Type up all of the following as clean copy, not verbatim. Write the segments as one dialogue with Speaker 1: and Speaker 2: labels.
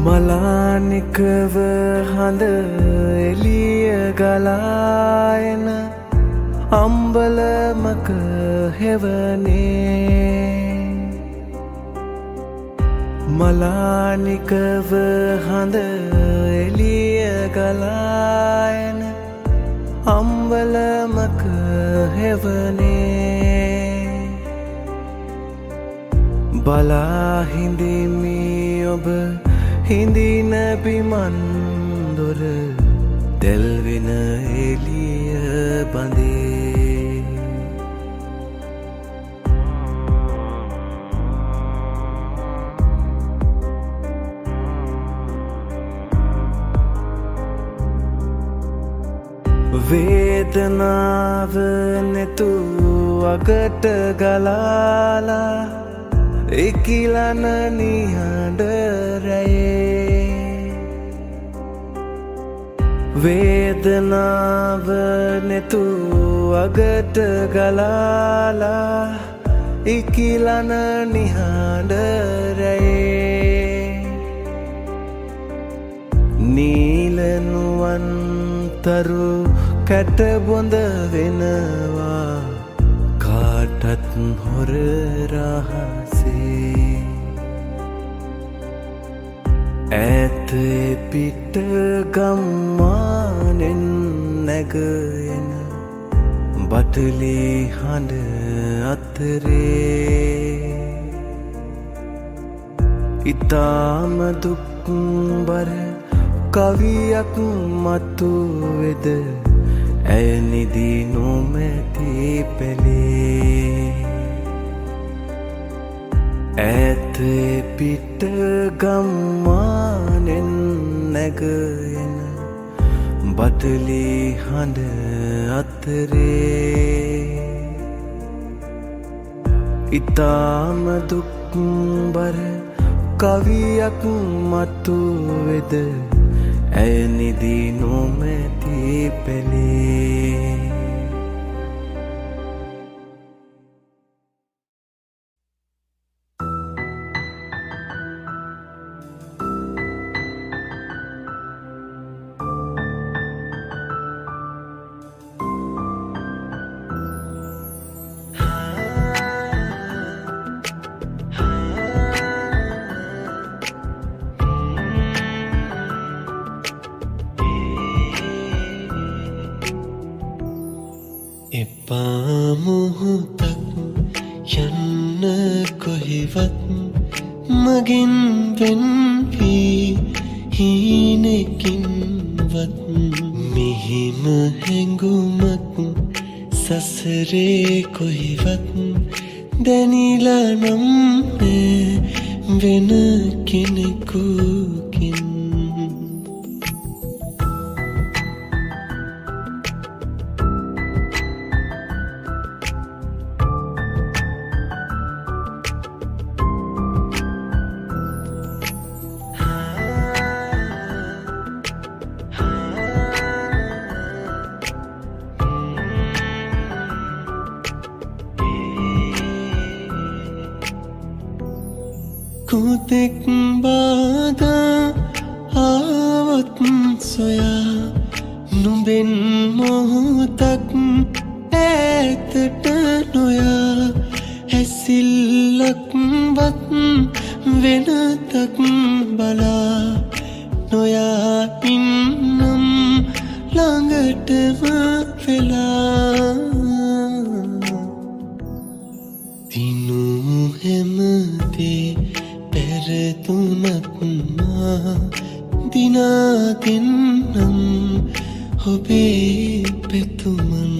Speaker 1: මලානිකව හඳ එළිය ගලායන අම්බලමක හෙවනේ මලානිකව හඳ එළිය ගලායන අම්බලමක හෙවනේ බලා හිඳිමි ඔබ හිඳින බිමන් දොර දෙල්වෙන එළිය බඳේ වේදනාව නැතු අගට ගලාලා එකිලන නිහඬ රැයේ වේදනාව නැතු අගට ගලාලා එකිලන නිහඬ රැයේ නීලනුවන් තරු කැටබොඳ වෙනවා කාටත් හොර රහසේ ඈත පිට ගම්මානෙන් නැගයන බටලී හඬ අතරේ ඉතාම දුක්බර කවියක් මතු වෙද ඇය නිදි නොමැති පෙළේ ඈත පිට ගම්මානෙන් නැගයන බටලී හඬ අතරේ ඉතාම දුක්බර කවියක් මතු වෙද ඇය නිදි නොමැති පෙළේ
Speaker 2: පාමුහුතක් යන්න කොහෙවත් මගින් වෙන් වී හීනකින්වත් මෙහිම හැඟුමක් සසරේ කොහෙවත් දැනිලා නම් වෙන කෙනෙකුකින් කුතෙක් බාදා ආවත් සොයා නුඹෙන් මොහොතක් ඈතට නොයා හැසිල්ලක්වත් වෙනතක් බලා නොයා ඉන්නම් ළඟටම වෙලා දිනු හැමදේ පැරතුනත් මා දිනා දෙන්නම් ඔබේ පැතුමන්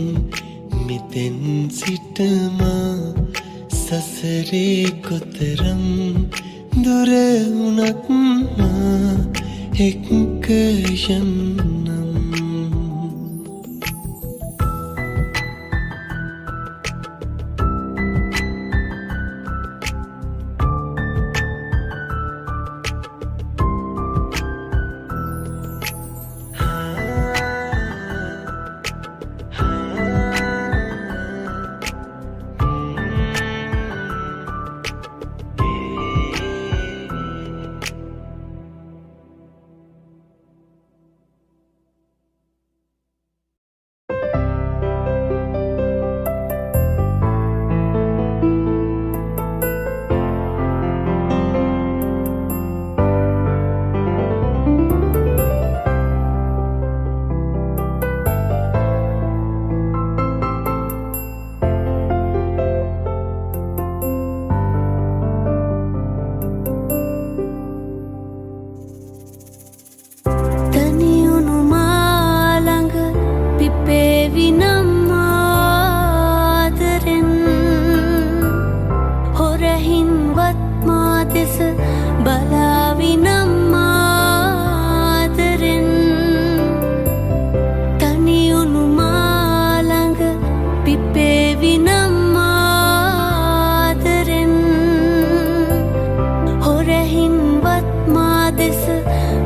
Speaker 2: මෙතෙන් සිටමා සසරේ කොතරම් දුර වුණත් මා එක්ක යන්නම්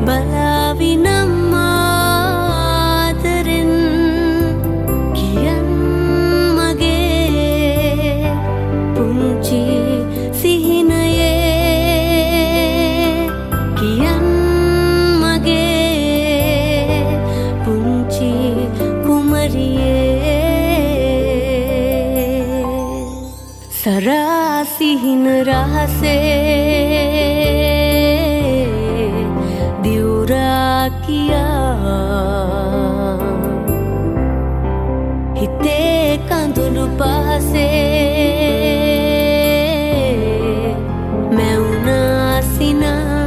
Speaker 3: බලාවිනම් ආදරෙන් කියන් මගේ පුංචි සිහිනයේ කියන් මගේ පුංචි කුමරියේ සරා සිහින රහසේ දිවුරා කියා හිතේ කඳුළු පහසේ මැවුනා සිනා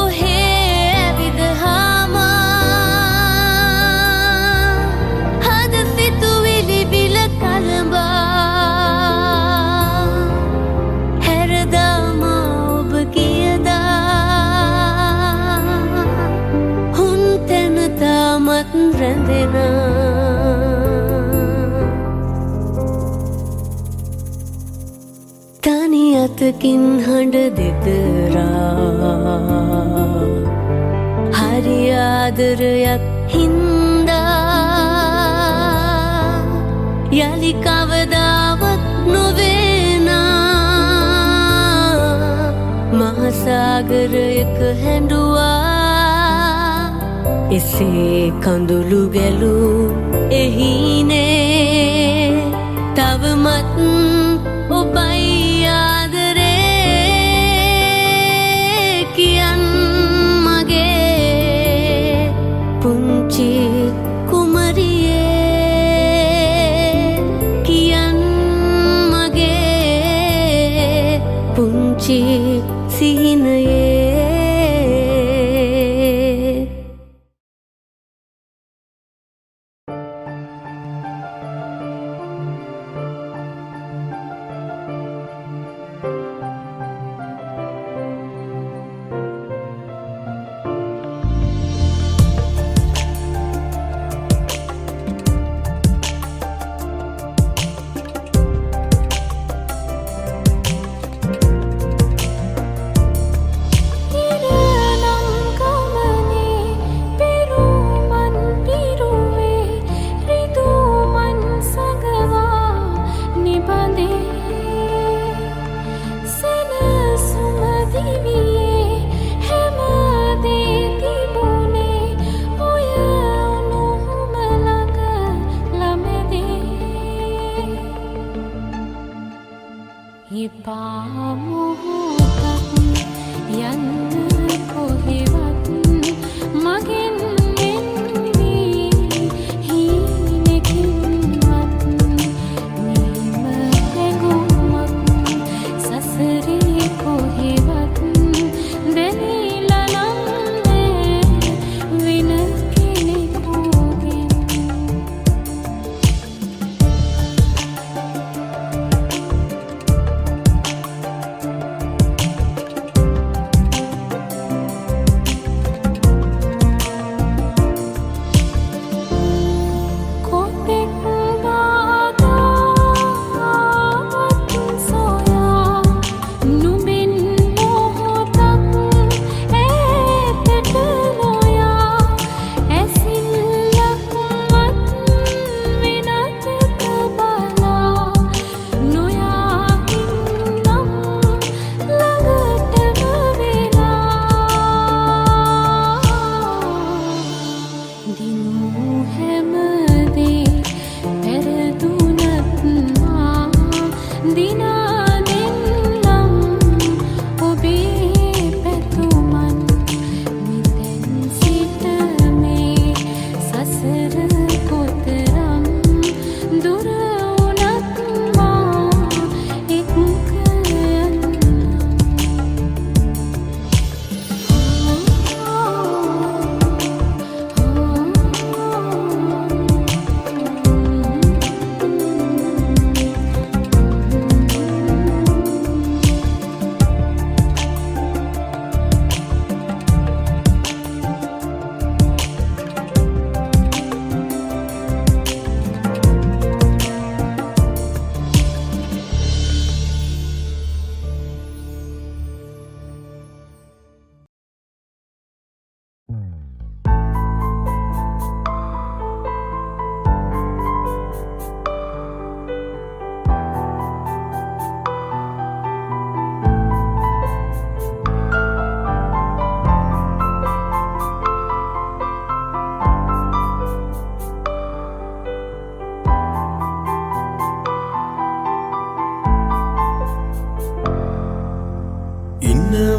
Speaker 3: ඔහේ ඇවිද හාමා හද සිතුවිලි විල කලඹා හැරදාම ඔබ කියදා හුන් තැන තාමත් රැඳෙනා තනි අතකින් හඬ දෙදරා හරි ආදරයක් හින්දා යලි කවදාවත් නොවේනා මහසාගරයක හැඬුවා එසේ කඳුළු ගැලූ එහිනේ තවමත් ඔබයි ආදරේ කියන් මගේ පුංචි කුමරියේ කියන් මගේ පුංචි සිහිනයේ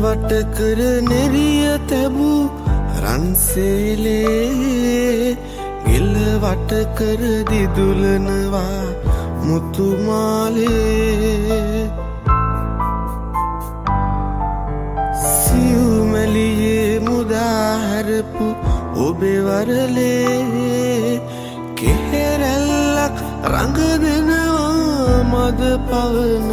Speaker 2: වට කර නෙරිය තැබූ රන්සේලේ ගෙල වට කර දිදුලනවා මුතුමාලේ සියුමැලියේ මුදාහැරපු ඔබේ වරලේ කෙහෙරැල්ලක් රඟ දෙනවා මද පවන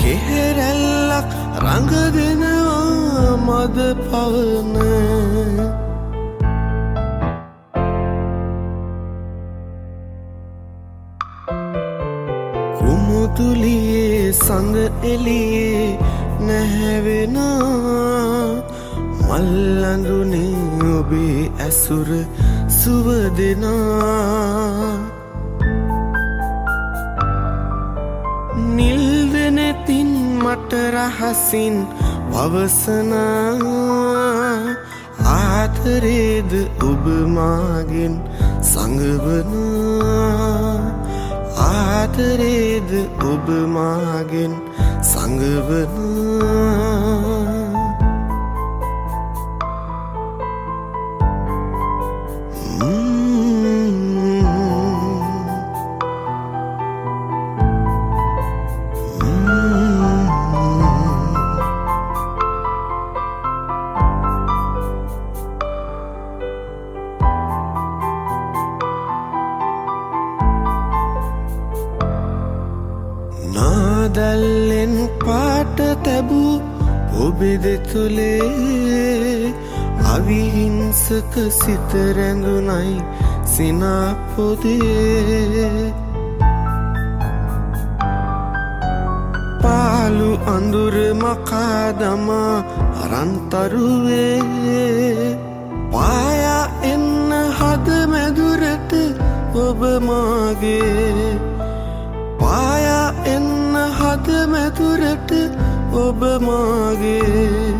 Speaker 2: කෙහෙරැල්ලක් රඟ දෙනවා මද පවන කුමුතුලියේ සඳ එළියේ නැහැවෙනා මල්ලඳුනේ ඔබේ ඇසුර සුව දෙනා නිල්දනෙතින් මට රහසින් පවසනා ආදරේද ඔබ මාගෙන් සඟවනා ආදරේද ඔබ මාගෙන් සඟවනා නාදල්ලෙන් පාට තැබූ ඔබේ දෙතුලේ අවිහිංසක සිත රැඳුනයි සිනා පොදේ පාලු අඳුර මකා දමා අරන්තරුවේ පායා එන්න හද මැදුරට ඔබ මාගේ පායා එන්න හද මැදුරට ඔබ මාගේ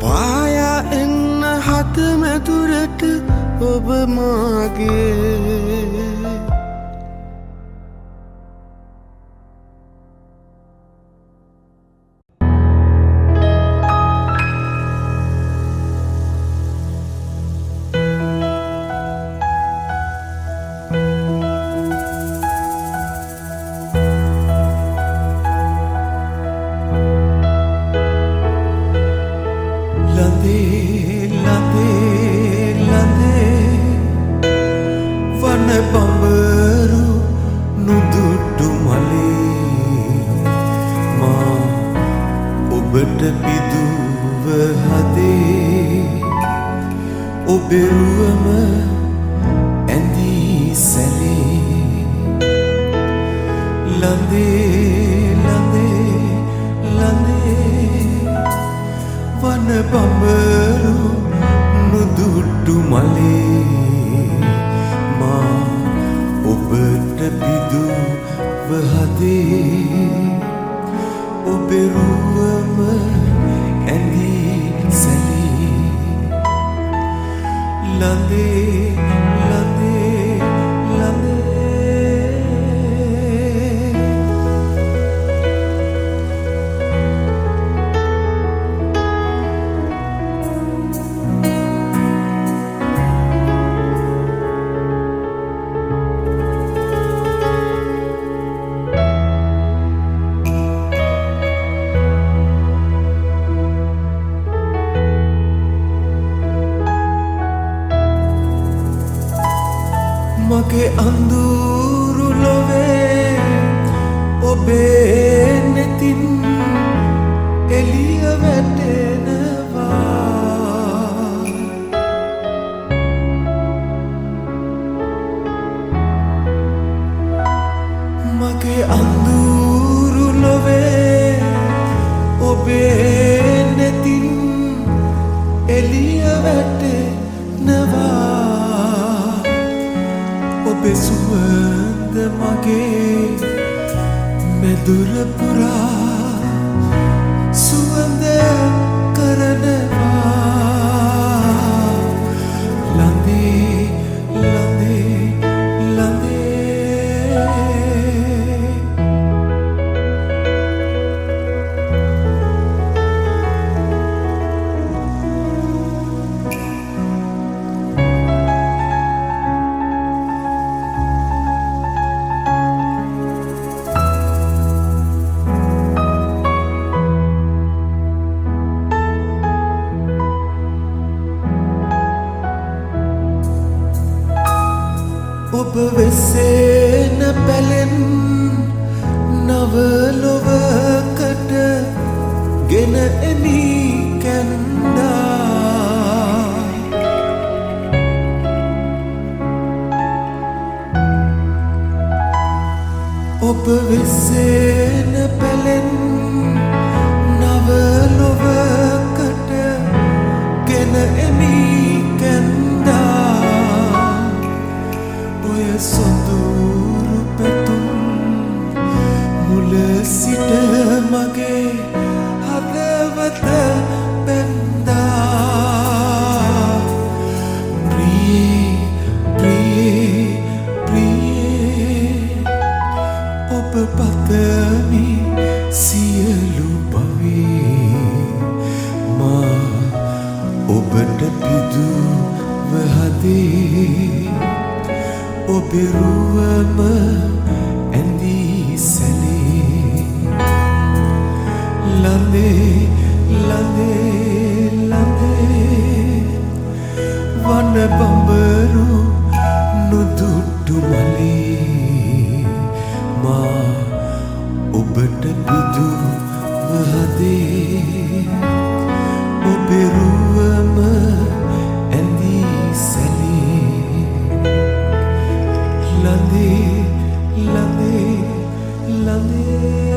Speaker 2: පායා එන්න හද මැදුරට ඔබ මාගේ
Speaker 1: බඹරු නුදුටු මලේ මා ඔබට පිදුව හදේ ඔබෙරුවම ඇඳී සැලේ ලඳේ ලඳේ ලඳේ වන බඹරු නුදුටු මලේ ඔබට පිදුව හදේ ඔබෙරුවම ඇඳී සැලී ලඳේ ලඳේ ලඳේ මගේ අඳුරු ලොවේ ඔබේ නෙතින් එළිය වැටෙනවා මගේ අඳුරු ලොවේ ඔබේ නෙතින් එළිය වැටෙනවා ඔබේ සුවඳ මගේ මෙදුර පුරා සුවඳ කරනවා ලඳේ ලඳේ ලඳේ වෙසෙන පැලෙන් නව ලොවකට ගෙන එමි කැන්දා ඔබ වෙසෙන පැලෙන් නව ලොවකට ගෙන එමි කැන්දා ඔය සොඳුරු පැතුම් මුල සිට මගේ හදවත බැන්දා ප්‍රියේ ප්‍රියේ ප්‍රියේ ඔබ පතමි සියලු පවේ මා ඔබට පිදුව හදේ ඔබේ රුවම ඇඳී සැලේ ලඳේ ලඳේ ලඳේ වන බඹරු නුදුටු මලේ මා ඔබට පිදුව හදේ ඔබේ රුවම ඇඳී සැලේ ලඳේ ලඳේ ලඳේ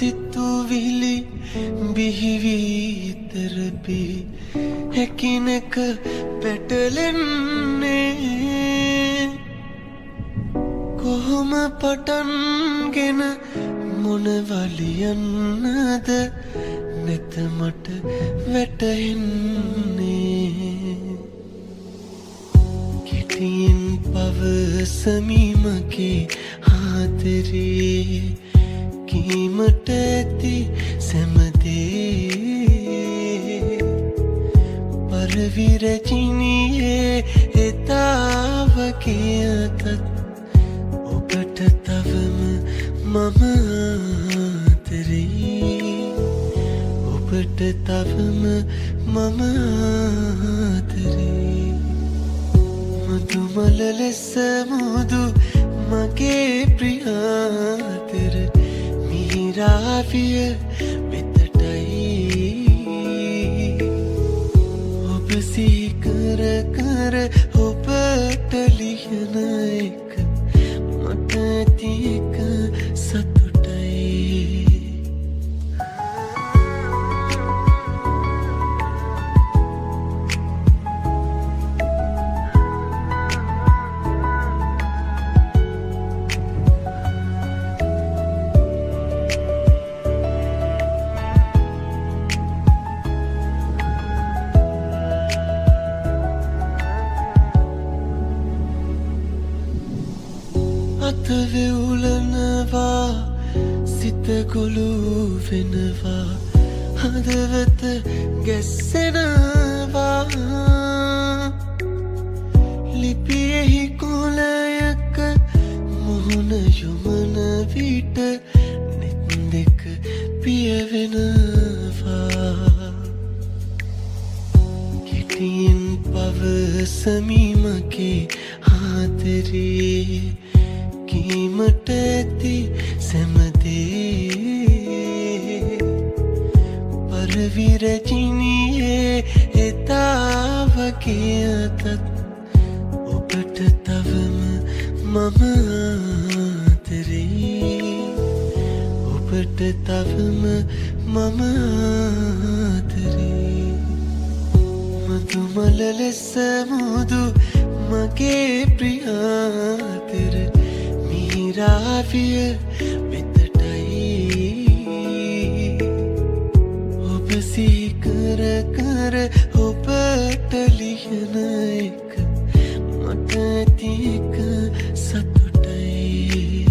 Speaker 2: සිතුවිලි බිහිවී තරපේ හැකිනක පැටලෙන්නේ කොහොම පටන්ගෙන මොනවලියන්නද නැත මට වැටහෙන්නේ කිටියෙන් පවසමීමගේ ආදරේ කීමට ඇති සැමදේ පරවිරජිනියේ එතාවගේ අතත් ඔබට තවම මම ආදරේ ඔබට තවම මම ආදරේ මතුමල ලෙස මුදු මගේ ප්‍රියාතර මිහිරාවිය වෙතටයි ඔබ සිහි කර කර ඔබට ලියන එක මට ඇති එක සතුටයි අතවෙවුලනවා සිත ගොළු වෙනවා හදවත ගැස්සෙනවා ලිපියෙහි කොලයක මුහුණ යොමන විට නෙත් දෙක පියවෙනවා කිටියෙන් පවසමීමගේ ආදරේ කීමට ඇති සැමදේ පරවිරජිනියේ එතාවගේ අතත් ඔබට තවම මම ආදරේ ඔබට තවම මම ආදරේ මතුමල ලෙස මුදු මගේ ප්‍රියාතර මිහිරාවිය වෙතටයි ඔබ සිහි කර කර ඔබට ලියන එක මට ඇති එක සතුටයි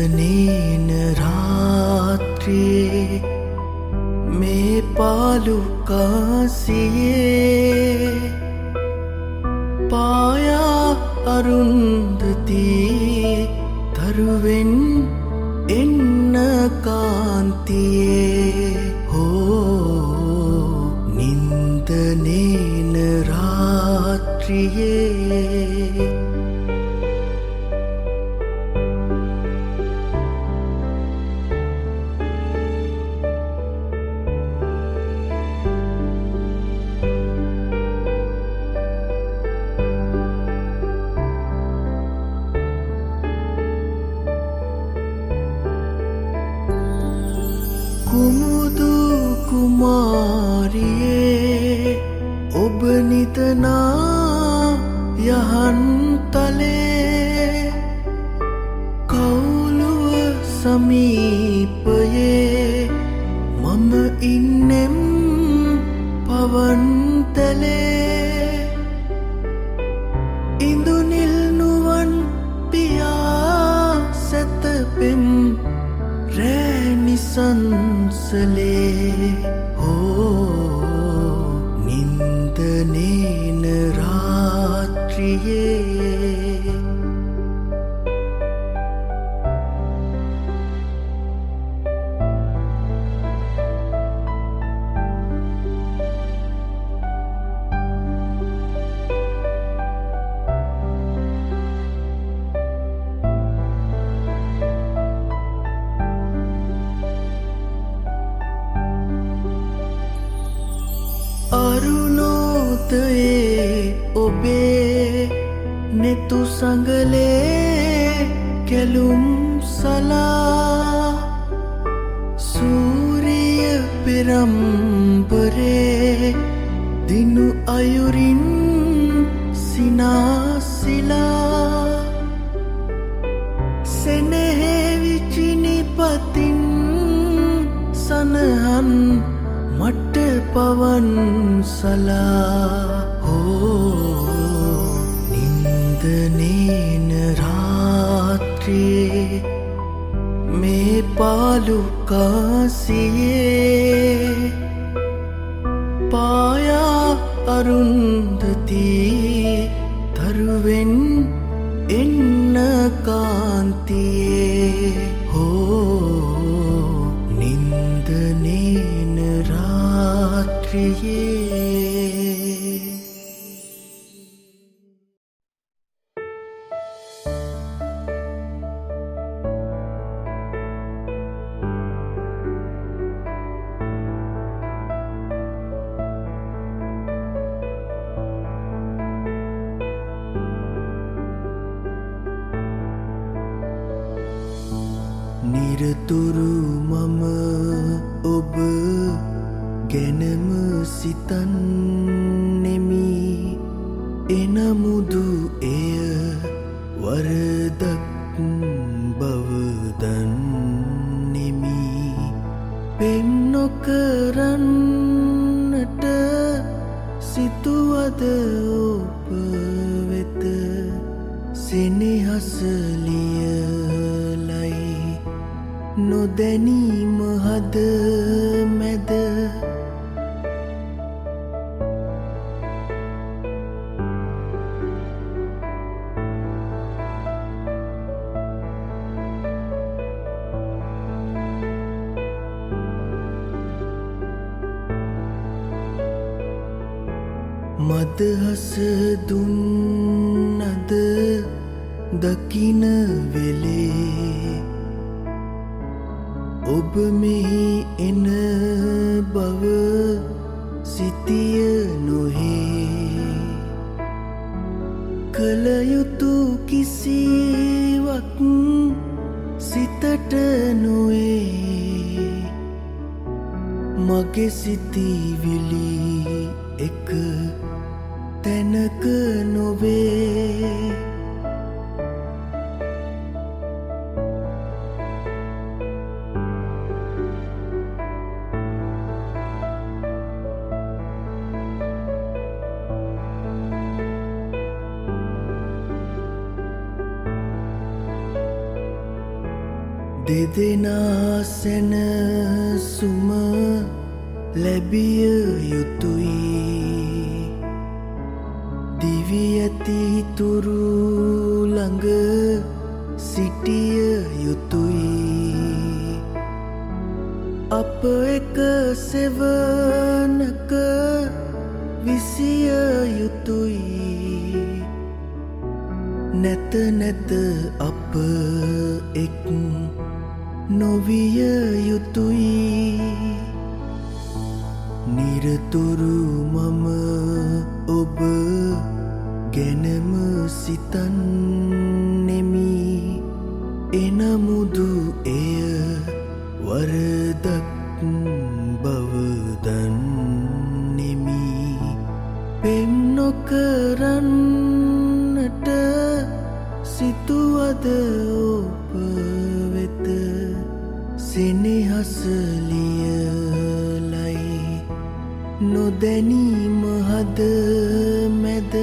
Speaker 1: නේන රාත්‍රියේ මේ පාලු කාසියේ පායා අරුන්දති තරුවෙන් එන්න කාන්තියේ හෝ නින්ද නේන රාත්‍රියේ කුමුදු කුමාරියේ ඔබ නිතනා යහන්තලේ කවුළුව සමීපයේ මම ඉන්නෙම් පවන්තලේ ඉඳුනිල් නුවන් පියා සැතපෙම් රෑනිසංසලේ නින්දනේන රාත්‍රියේ අරුණෝදයේ ඔබේ නෙතු සඟලේ කැලුම් සලා සූරිය පෙරම්බරේ දිනු අයුරින් සිනාසිලා සෙනෙහේ විචිනිපතින් සනහන් මට පවන් සලා නින්දනේන රාත්‍රියේ මේ පාලු කාසියේ පායා අරුන්දති තරුවෙන් එන්න කාන්තියේ නින්දනේන රාත්‍රියේ නිරතුරු මම ඔබ ගැනම සිතන්නෙමි එනමුදු එය වරදක් බව දන්නෙමි පෙම් නොකරන්නට සිතුවද ඔබ වෙත සෙනෙහස ලියලයි නොදැනීම හද මැද මදහස දුන්නද දකින වෙලේ ඔබ මෙහි එන බව සිතිය නොහේ කළ යුතු කිසිවක් සිතට නොවේ මගේ සිතිවිලි එක තැනක නොවේ දෙදෙනා සැනසුම ලැබිය යුතුයි දිවි ඇති තුරු ළඟ සිටිය යුතුයි අප එක සෙවනක විසිය යුතුයි නැත නැත අප එක් නොවිය යුතුයි නිරතුරු මම ඔබ ගැනම සිතන්නෙමි එනමුදු එය වරදක් බව දන්නෙමි පෙම් නොකරන්නට සිතුවද ඔබ වෙත සෙනෙහස ලියලයි නොදැනීම හද මැද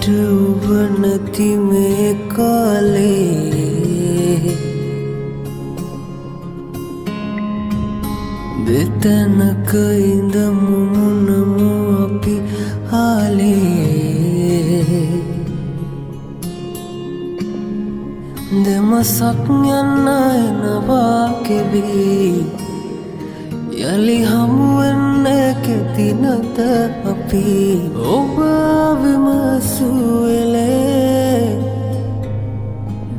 Speaker 1: මට ඔබ නැති මේ කාලේ දෙතැනක ඉඳමු මුණමු අපි ආලේ දෙමසක් යන්න එනවා කෙවී යලි හමුවෙන්න කෙතිනත අපි ඔබ විමසුවෙලේ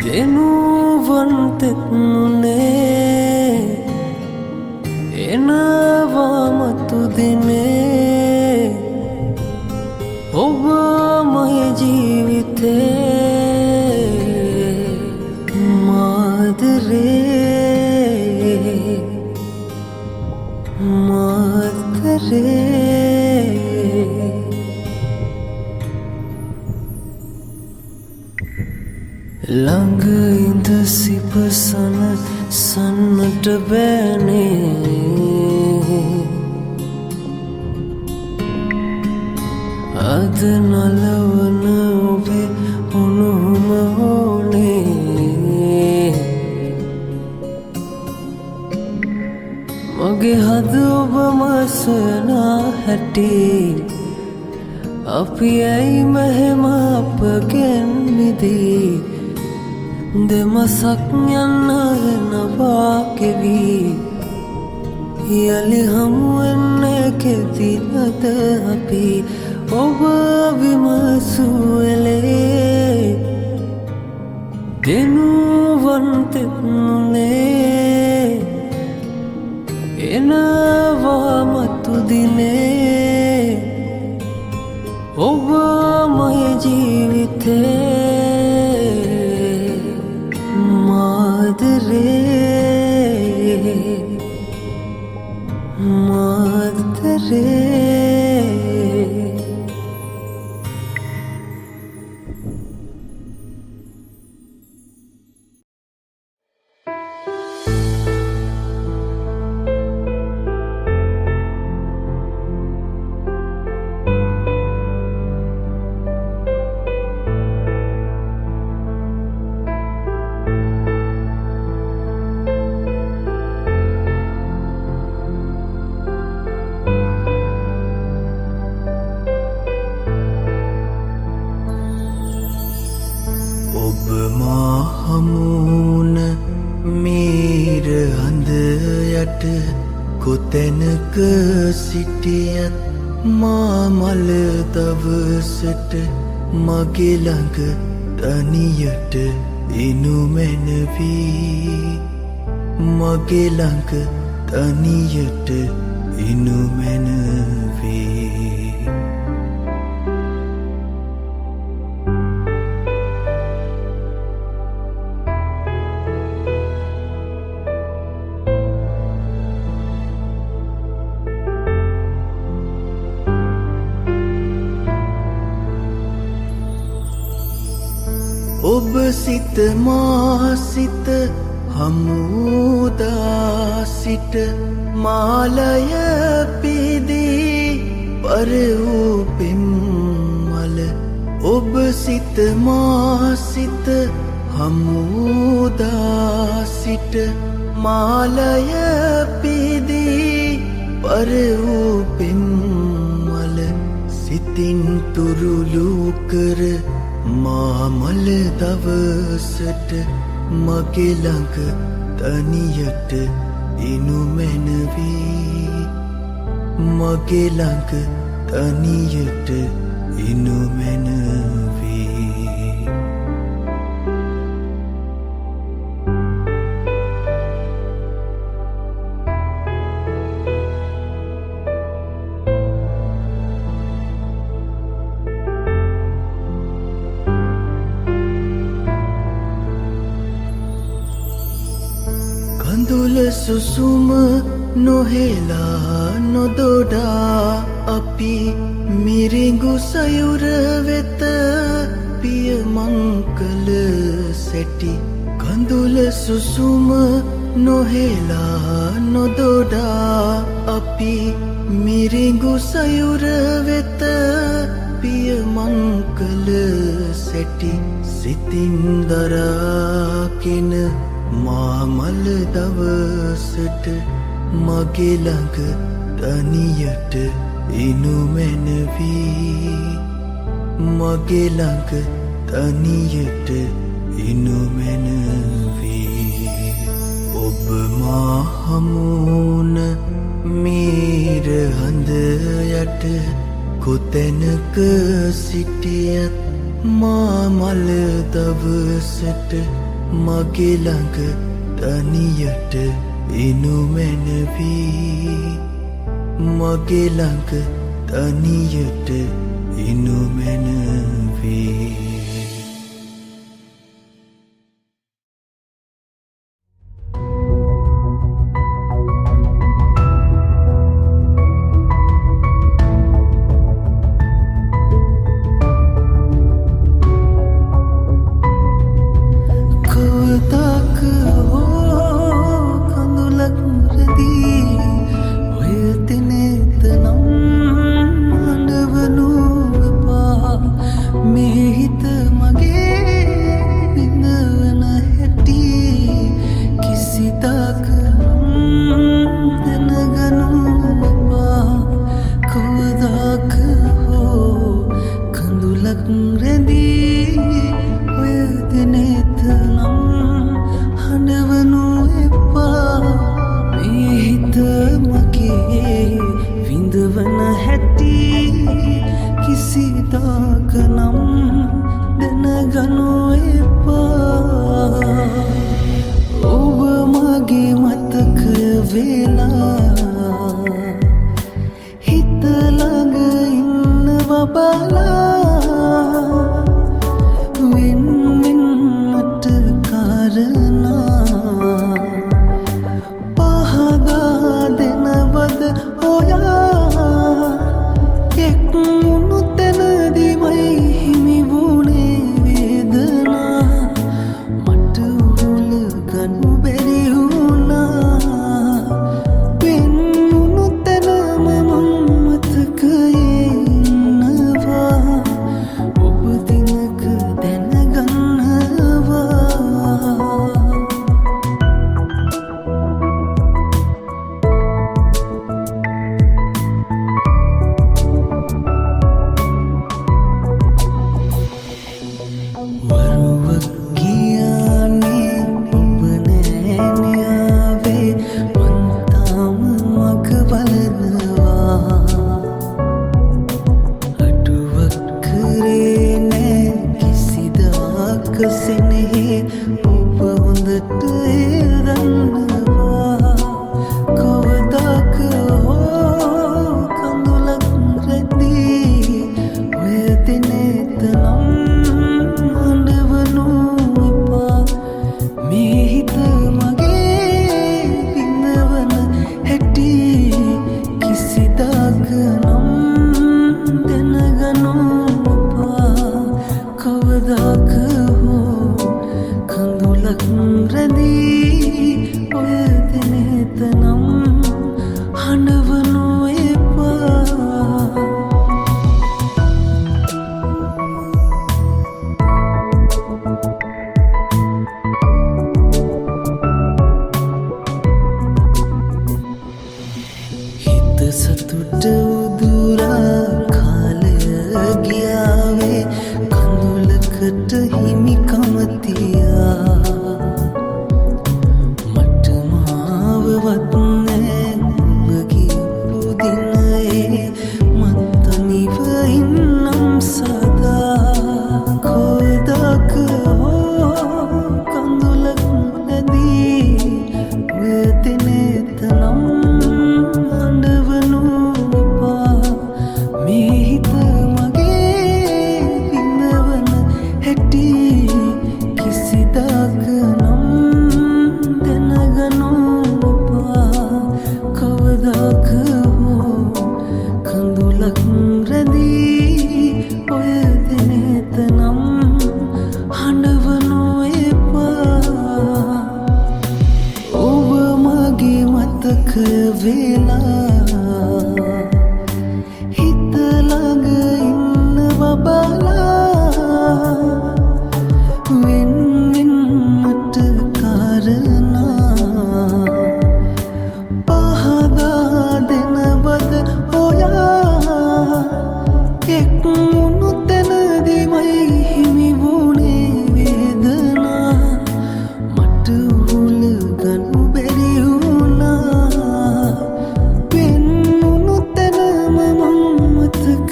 Speaker 1: දෙනුවන්තෙත් මුනේ එනවාමතු දිනේ ඔබ මය ජීවිතේ මාදරේ මාදරේ ළඟ ඉඳ සිපසන සන්නට බෑනේ අද නලවන ඔබේ උණුහුම ඕනේ මගේ හද ඔබ මසනා හැටි අපි ඇයි මෙහෙම අපගෙන් මිදී දෙමසක් යන්න එනවා කෙවී යලි හමුවෙන්න කෙතිනද අපි ඔබ විමසුවෙලේ දෙනුවන්තෙත් නුනේ එනවාමතු දිනේ ඔබ මය ජීවිතේ මාදරේ මාදරේ ඔබ මා හමුවන මීර හඳ යට කොතැනක සිටියත් මා මල දවසට මගේ ළඟ තනියට එනු මැනවී මගේ ළඟ තනියට එනු මැනවී ඔබ සිත මා සිත හමුදා සිට මාලය පිදී පර වූ පෙම්මල ඔබ සිත මා සිත හමුදා සිට මාලය පිදී පර වූ පෙම්මල සිතින් තුරුළු කර මාමල දවසට මගේ ළඟ තනියට එනු මැනවී මගේ ළඟ තනියට එනු මැනවී කඳුල සුසුම නොහෙලා නොදොඩා අපි මිරිඟු සයුර වෙත පියමං කළ සැටි කඳුල සුසුම නොහෙලා නොදොඩා අපි මිරිඟු සයුර වෙත
Speaker 2: පිය මංකල සැටි සිතින් දරාගෙන මාමල දවසට මගේ ළඟ තනියට එනු මැනවී මගේ ළඟ තනියට එනු මැනවී ඔබ මා හමුවන මීර හඳ යට කොතැනක සිටියත් මාමල දවසට මගේ ළඟ තනියට එනු මැනවී මගේ ළඟ තනියට එනු මැනවී
Speaker 1: Penuh tanam memang mata kaya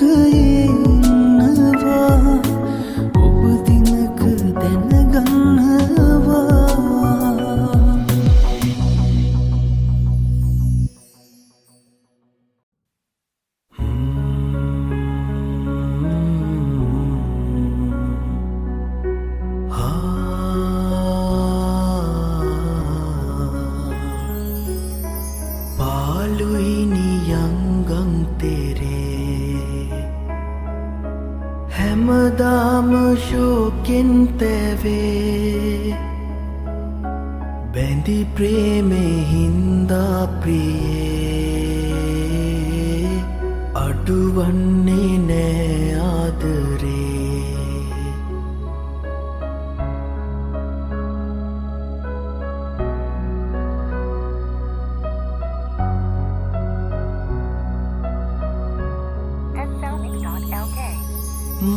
Speaker 1: ඉන්නවා ඔබ දිනක දැනගන්නවා
Speaker 2: හැමදාම ශෝකෙන් තැවේ බැඳි ප්‍රේමේ හින්දා ප්‍රියේ අඩුවන්නේ නෑ ආදරේ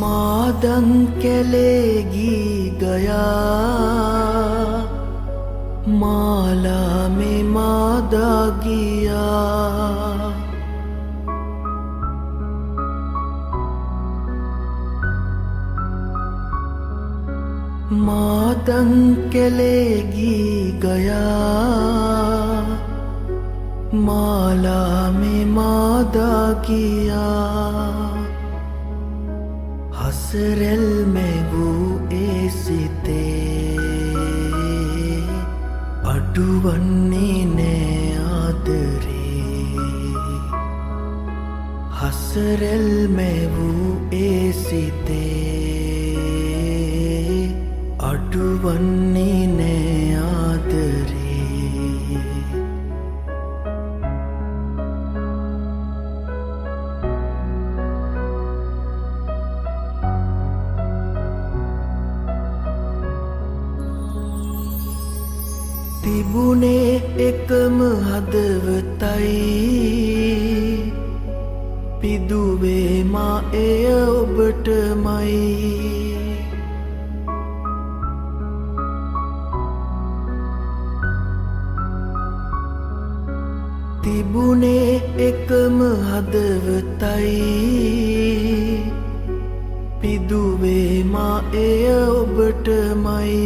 Speaker 2: मादन कलेगी गया माला में मादा गया मादन कलेगी गया माला में मादा गया हसरल में वो ऐसिते अडुवन्ने ने आदरे हसरल में वो ऐसिते अडुवन्ने ने आदरे තිබුණේ එකම හදවතයි පිදුවේ මා එය ඔබටමයි තිබුණේ එකම හදවතයි පිදුවේ මා එය ඔබටමයි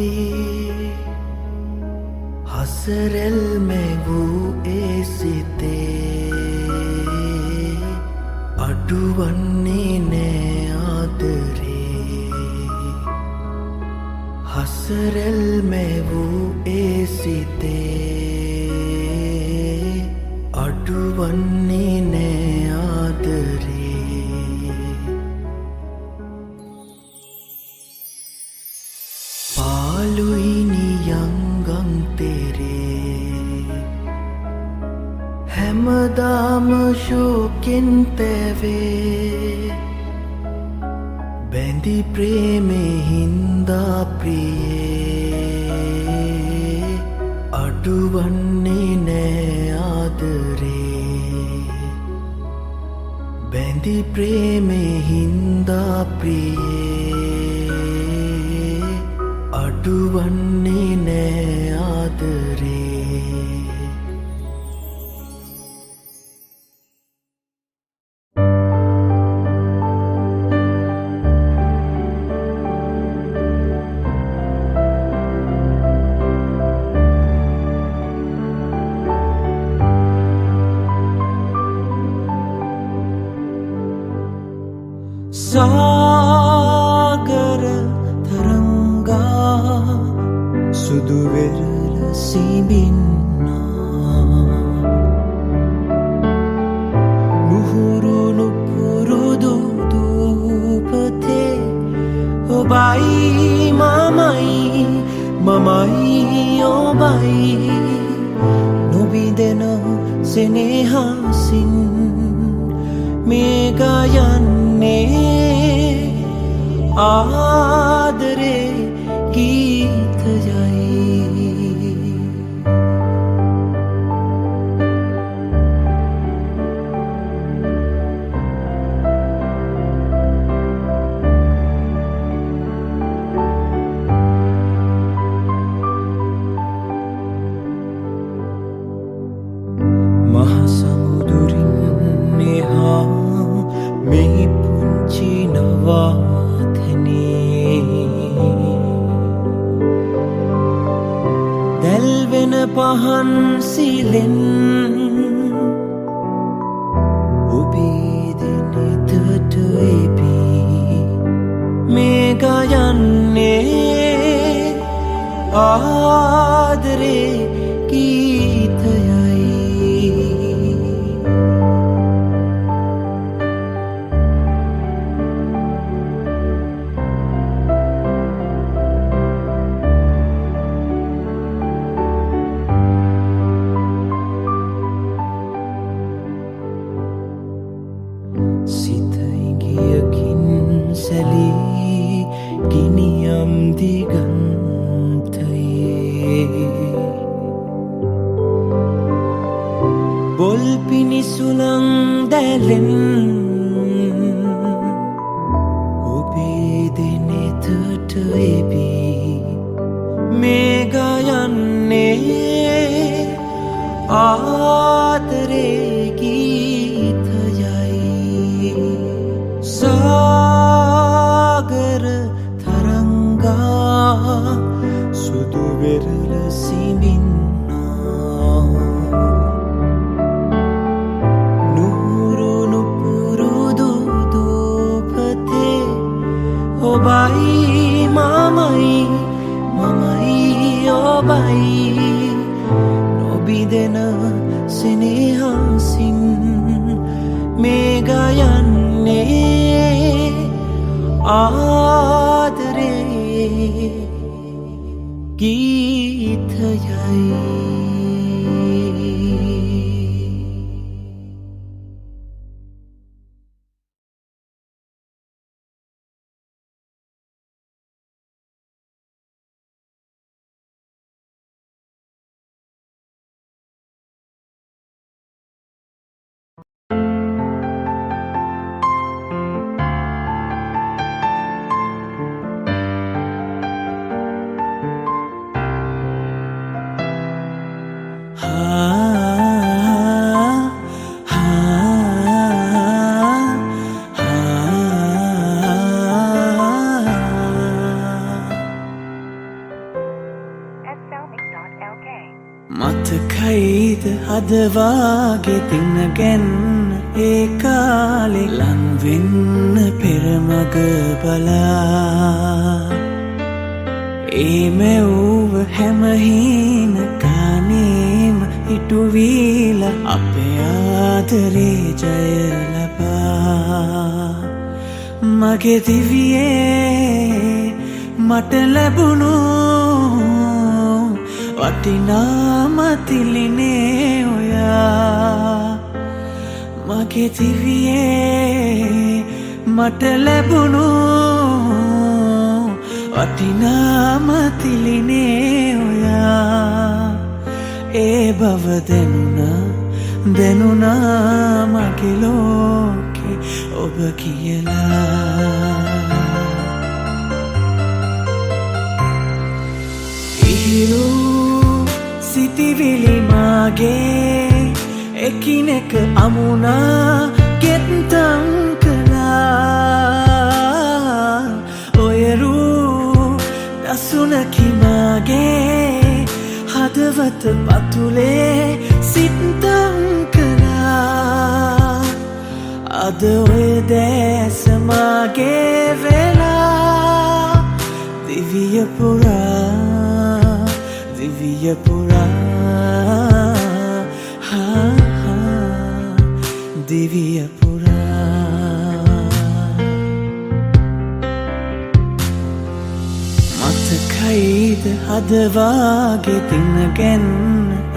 Speaker 2: हसरल में वो ऐसिते अडुवन्ने ने आदरे हसरल में वो ऐसिते अडुवन्ने ने आदरे පාලුයිනි යංගම් තෙරේ හැමදාම ශෝකෙන් තැවේ බැඳි ප්‍රේමේ හින්දා ප්‍රියේ අඩුවන්නේ නෑ ආදරේ බැඳි ප්‍රේමේ හින්දා ප්‍රියේ අඩුවන්නේ නෑ ආදරේ
Speaker 1: सागर तरंगा सुदु विरल सिबिन्ना नुहुरु नुपुरुदु दुपथे ओबाई mamai mamai obai nobidena senehasin मेगायन्ने आदरे गीत जाई महासमुद्रिन नेहा में නවාතනේ දැල්වෙන පහන් සිලෙන් ඔබේ දෙනෙතට එපී මේ ගයන්නේ ආදරේ ගීතයයි සිතයිගියකින් සැලී ගිනියම් දිගන්තයේ බොල් පිනිසුලං දැලෙන් ඔබේ දෙනෙතට එබී මේ ගයන්නේ ආදරේ ගීතයයි සාගර තරංගා සුදු වෙරළ සිඹින්නා නුරුණු පුරුදු දූපතේ ඔබයි මමයි ඔබයි නොබිදෙන සෙනෙහසින් මේ ගයන්නේ ආදරේ ගීතයයි මතකයිද අදවාගේ තින්නගැන්න ඒ කාලෙ ලංවෙන්න පෙරමග බලා ඒ මැව්ව හැමහින කානේම ඉටුවීල අපේ ආදරේ ජය ලබා මගේ දිවියේ මට ලැබුණු වටිනාමතිලිනේ ඔයා මගේ දිවියේ මට ලැබුණු වටිනාමතිලිනේ ඔයා ඒ බව දැනුණා මගේ ලෝකෙ ඔබ කියලා සිතිවිලි මාගේ එකිනෙක අමුණා ගෙත්තම් කළා ඔයරූ දසුනකි මාගේ හදවත පතුලේ සිත්තම් කළා අද ඔය දැස මාගේ වෙලා දිවිය පුරා දිවිය පුරා මතකයිද අදවාගේ තින්නගැන්න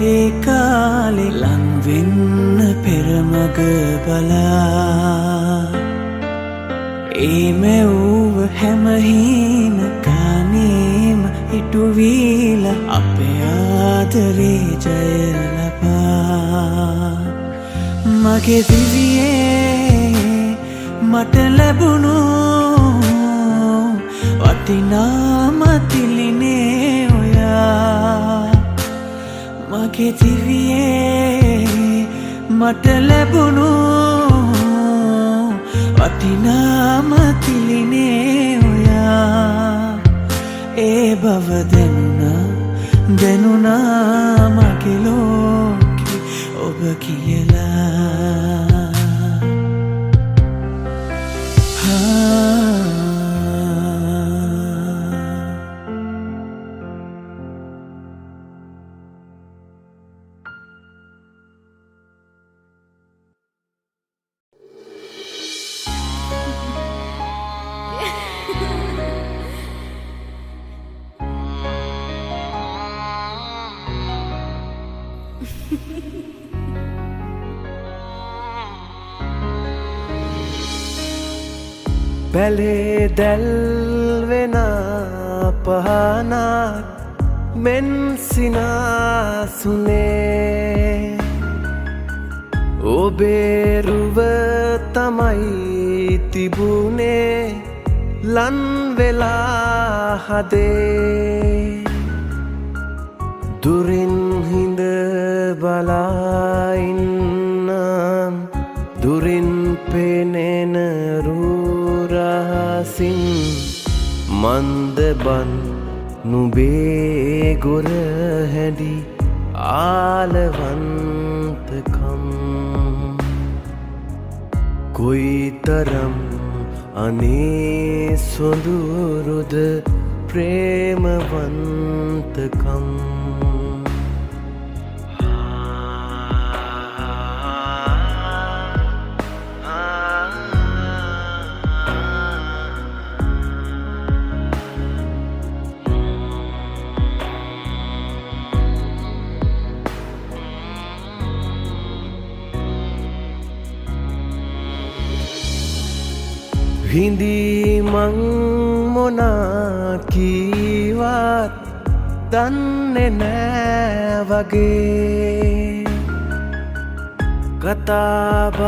Speaker 1: ඒ කාලෙ ලංවෙන්න පෙරමග බලා ඒ මැව්ව හැමහින කානේම ඉටුවීල අපේ ආදරේ ජය ලබා මගේ දිවියේ මට ලැබුණු වටිනාමතිලිනේ ඔයා මගේ දිවියේ මට ලැබුණු වටිනාම තිලිනේ ඔයා ඒ බව දැනුණා මගේ ලෝකෙ ඔබ කියලා
Speaker 2: පැලේ දැල්වෙන පහනක් මෙන් සිනාසුනේ ඔබේ රුව තමයි තිබුණේ ලන් වෙලා හදේ දුරින් හිඳ බලා ඉන්නම් දුරින් පෙනෙන රූරහසින් මන්දබන් නුබේ ගොර හැඩි ආලවන්තකම් කොයිතරම් අනේ සොඳුරුද ප්‍රේමවන්තකම් හිඳීමං මොනා කීවත් දන්නේ නෑ වගේ කතාබහ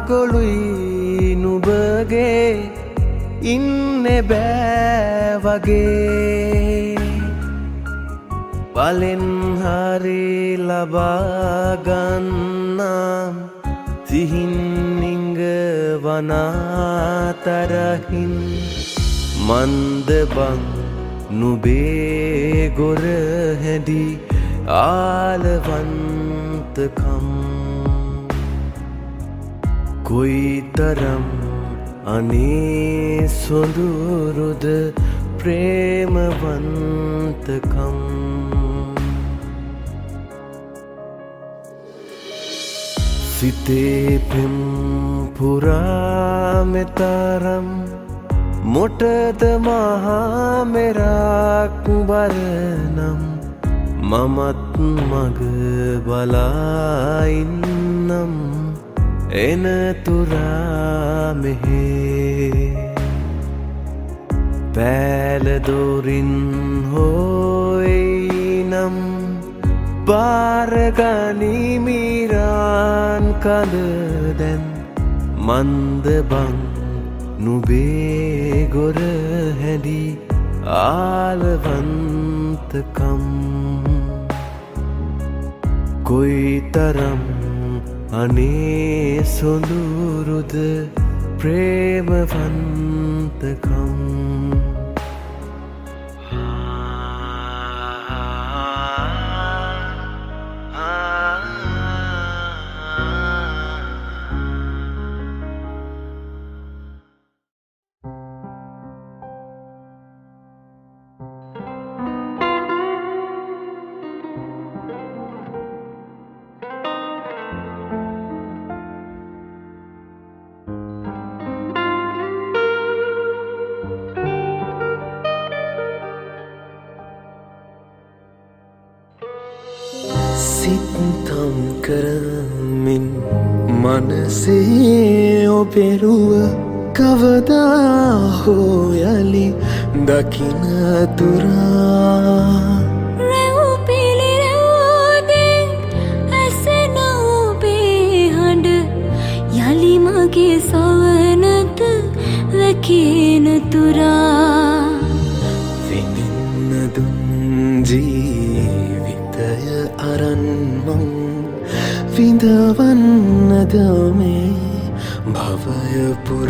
Speaker 2: ගොළුයි නුබගේ ඉන්නේ බෑ වගේ බලෙන් හරි ලබාගන්නම් සිහින් වනාතරහින් මන්දබං නුබේ ගොර හැඩි ආලවන්තකම් කොයිතරම් අනේ සොඳුරුද ප්‍රේමවන්තකම් සිතේ පෙම් පුරාමෙතරම් මොටද මහාමෙරක් බරනම් මමත් මග බලාඉන්නම් එනතුරාමෙහෙ පෑලදොරින් හොයිනම් බාරගනිමිරාන් කඳදැන් මන්දබං නුබේ ගොර හැඩි ආලවන්තකම් කොයිතරම් අනේ සොඳුරුද ප්‍රේමවන්තකම් සිත්තම් කරමින් මනසේ ඔබෙරුව කවදා හෝ යලි දකින තුරා
Speaker 3: රැව් පිළිරැව්දේ ඇසෙන ඔබේ හඬ යලි මගේ සවනත වැකෙන තුරා
Speaker 2: විඳින්න දුන් ජීවිතය අරන් මං විඳවන්නද මේ භවය පුරා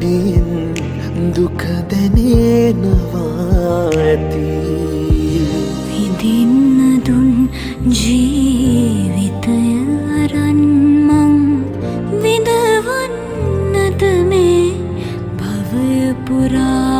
Speaker 2: වැඩියෙන් දුක දැනෙනවා ඇති
Speaker 3: විඳින්න දුන් ජීවිතය අරන් මං විඳවන්නද මේ භවය පුරා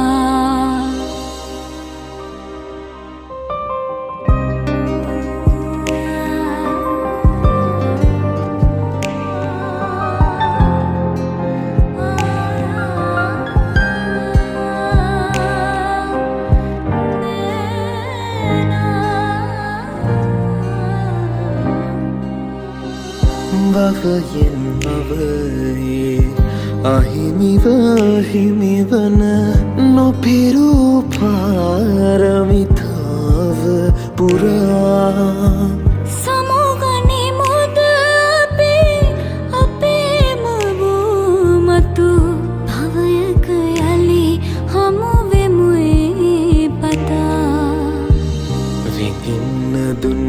Speaker 2: භවයෙන් භවයේ අහිමිව හිමිවන නොපිරූ පාරමිතාව පුරා
Speaker 3: සමුගනි මුද අපේම වූ මතු භවයක යලි හමු වෙමුයි පතා
Speaker 2: විඳින්න දුන්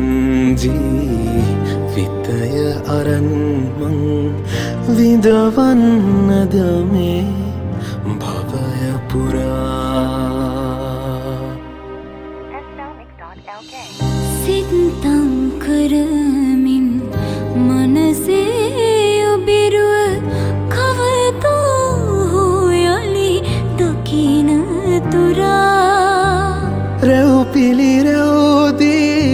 Speaker 2: ජීවිතය අරන් මං විඳවන්නද මේ භවය පුරා
Speaker 3: සිතම් කරමින් මනසේ ඔබිරුව කවදෝ හෝ යලි දකින තුරා
Speaker 2: රැව් පිළිරැව්දී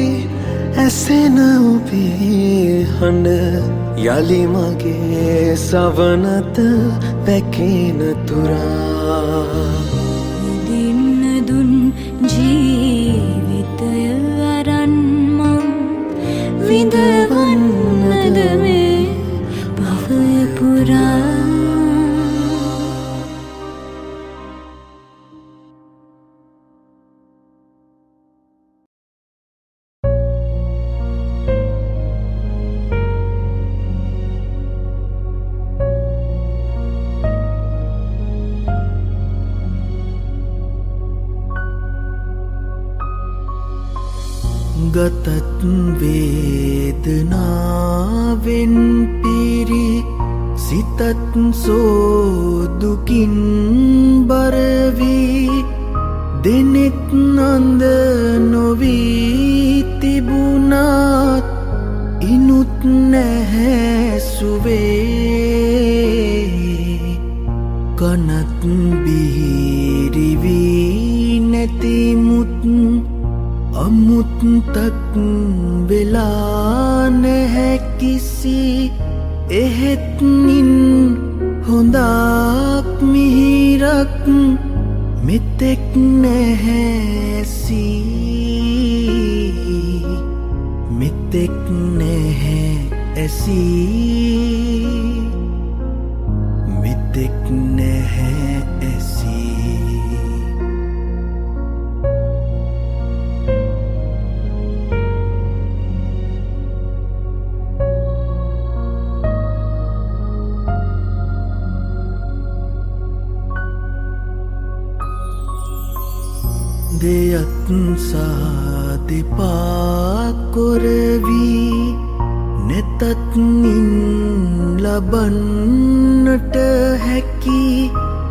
Speaker 2: ඇසෙන ඔබේ හඬ යලි මගේ සවනත වැකෙන තුරා
Speaker 3: විඳින්න දුන් ජීවිතය අරන් මං විඳවන්නද මේ භවය පුරා
Speaker 2: ගතත් වේදනාවෙන් පිරි සිතත් සෝදුකින් බරවී දෙනෙත් අන්ද නොවී තිබුණත් ඉනුත් නැහැසුවේ කනත් බිහිරිවී නැතිමුත් අමුත්තක් වෙලා නැහැ කිසි එහෙත්නින් හොඳක් මිහිරක් මෙතෙක් නැහැසී මෙතෙක් නැහැ ඇසී මෙතෙක් නැහැ ඇසී දෙයත් සාතිපා කොරවී නැතත්නින් ලබන්නට හැකි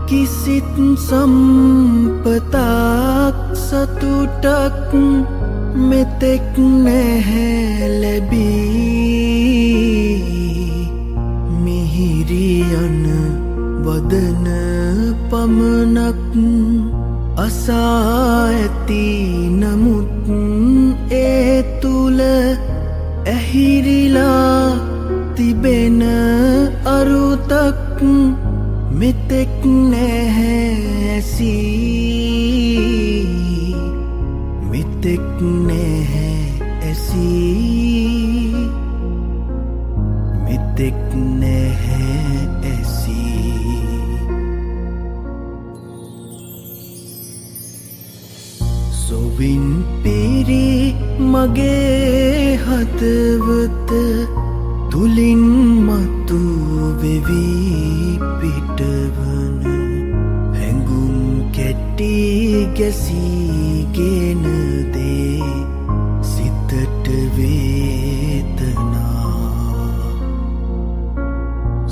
Speaker 2: කිසිත් සම්පතක් සතුටක් මෙතෙක් නැහැ ලැබී මිහිරියන වදන පමණක් අසා ඇති නමුත් ඒ තුල ඇහිරිලා තිබෙන අරුතක් මෙතෙක් නැහැසී මෙතෙක් නැහැ ඇසී මෙතෙක් නැහැ ඇසී සොවින් පිරි මගේ හදවත තුලින් මතු වෙවි පිටවන හැඟුම් කැටි ගැසීගෙන දේ සිතට වේදනා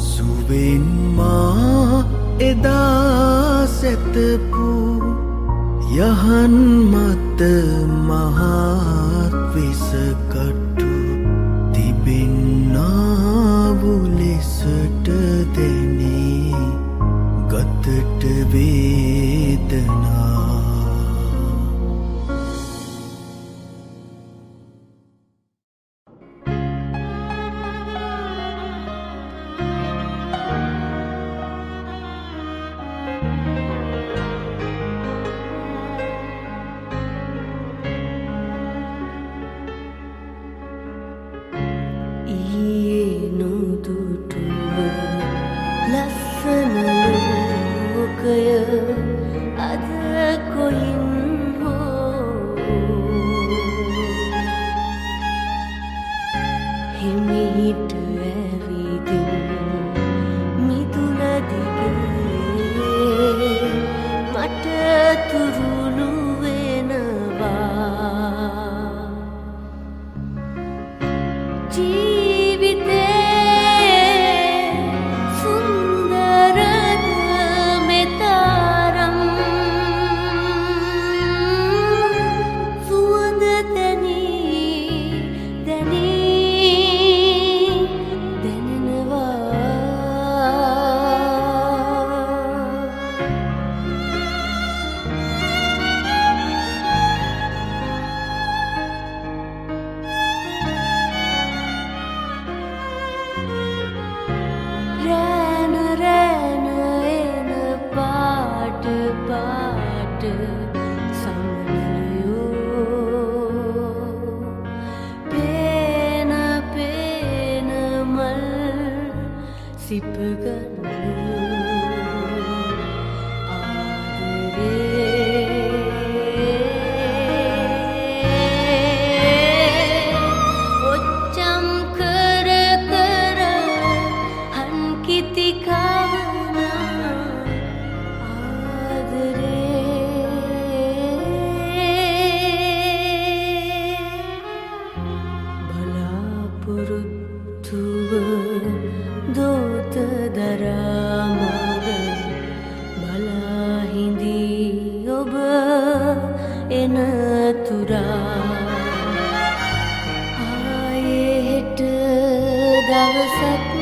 Speaker 2: සුවෙන් මා එදා සැතපු යහන් මත මහත් විසකටු තිබෙන්නාවු ලෙසට දෙනේ ගතට වේදනා.
Speaker 3: දවසක්